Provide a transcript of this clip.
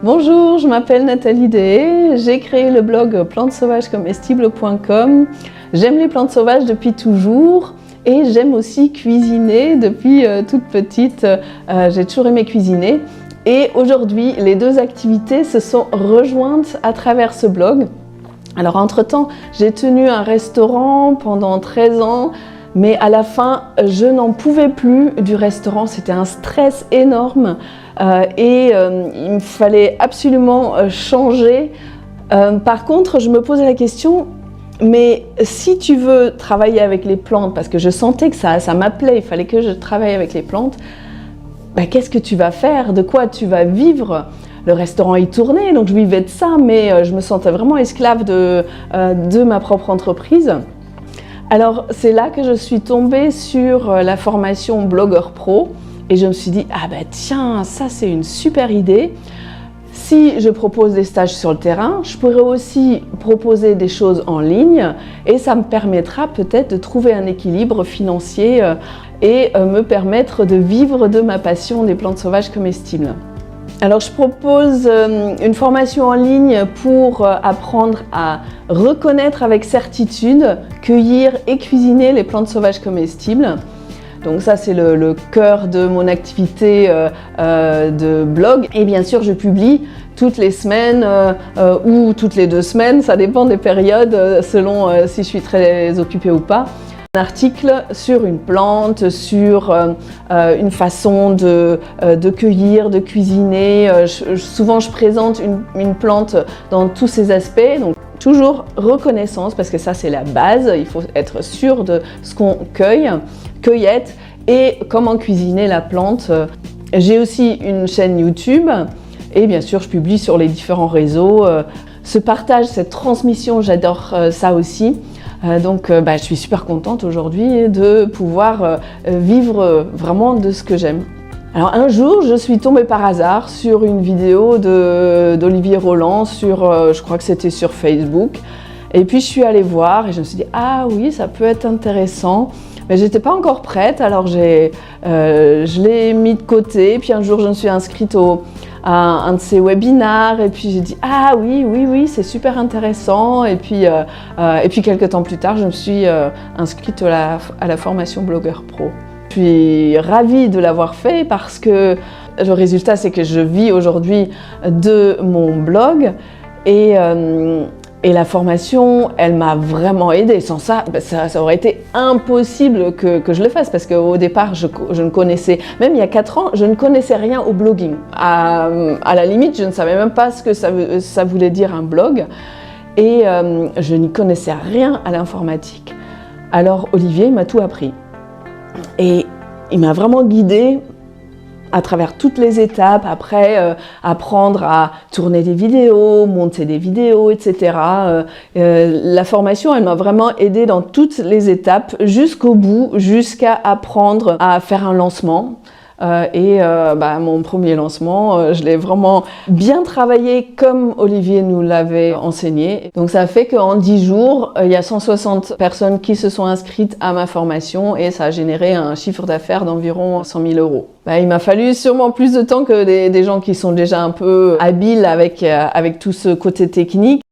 Bonjour, je m'appelle Nathalie Deshaies, j'ai créé le blog plantesauvagescomestibles.com. J'aime les plantes sauvages depuis toujours et j'aime aussi cuisiner depuis toute petite. J'ai toujours aimé cuisiner et aujourd'hui, les deux activités se sont rejointes à travers ce blog. Alors entre-temps, j'ai tenu un restaurant pendant 13 ans, mais à la fin, je n'en pouvais plus du restaurant. C'était un stress énorme et il me fallait absolument changer. Par contre, je me posais la question, mais si tu veux travailler avec les plantes, parce que je sentais que ça m'appelait, il fallait que je travaille avec les plantes, ben, qu'est-ce que tu vas faire? De quoi tu vas vivre? Le restaurant y tournait, donc je vivais de ça, mais je me sentais vraiment esclave de ma propre entreprise. Alors c'est là que je suis tombée sur la formation Blogueur Pro et je me suis dit, ah ben tiens, ça c'est une super idée. Si je propose des stages sur le terrain, je pourrais aussi proposer des choses en ligne et ça me permettra peut-être de trouver un équilibre financier et me permettre de vivre de ma passion des plantes sauvages comestibles. Alors je propose une formation en ligne pour apprendre à reconnaître avec certitude, cueillir et cuisiner les plantes sauvages comestibles. Donc ça c'est le cœur de mon activité de blog. Et bien sûr je publie toutes les semaines ou toutes les 2 semaines, ça dépend des périodes selon si je suis très occupée ou pas. Un article sur une plante, sur une façon de cueillir, de cuisiner. Souvent je présente une plante dans tous ses aspects. Donc, toujours reconnaissance parce que ça c'est la base, il faut être sûr de ce qu'on cueille, cueillette et comment cuisiner la plante. J'ai aussi une chaîne YouTube et bien sûr je publie sur les différents réseaux. Ce partage, cette transmission, j'adore ça aussi. Donc je suis super contente aujourd'hui de pouvoir vivre vraiment de ce que j'aime. Alors un jour, je suis tombée par hasard sur une vidéo d'Olivier Roland, je crois que c'était sur Facebook. Et puis je suis allée voir et je me suis dit, ah oui, ça peut être intéressant. Mais j'étais pas encore prête, alors je l'ai mis de côté. Puis un jour, je me suis inscrite à un de ces webinaires et puis j'ai dit, ah oui, c'est super intéressant. Et puis quelques temps plus tard, je me suis inscrite à la formation Blogueur Pro. Je suis ravie de l'avoir fait parce que le résultat, c'est que je vis aujourd'hui de mon blog et la formation, elle m'a vraiment aidée. Sans ça, ça aurait été impossible que je le fasse parce qu'au départ, je ne connaissais, même il y a 4 ans, je ne connaissais rien au blogging. À la limite, je ne savais même pas ce que ça voulait dire un blog et je n'y connaissais rien à l'informatique. Alors Olivier m'a tout appris et il m'a vraiment guidée à travers toutes les étapes, après apprendre à tourner des vidéos, monter des vidéos, etc. La formation, elle m'a vraiment aidée dans toutes les étapes, jusqu'au bout, jusqu'à apprendre à faire un lancement. Mon premier lancement, je l'ai vraiment bien travaillé comme Olivier nous l'avait enseigné. Donc ça fait qu'en 10 jours, il y a 160 personnes qui se sont inscrites à ma formation et ça a généré un chiffre d'affaires d'environ 100 000 €. Il m'a fallu sûrement plus de temps que des gens qui sont déjà un peu habiles avec tout ce côté technique.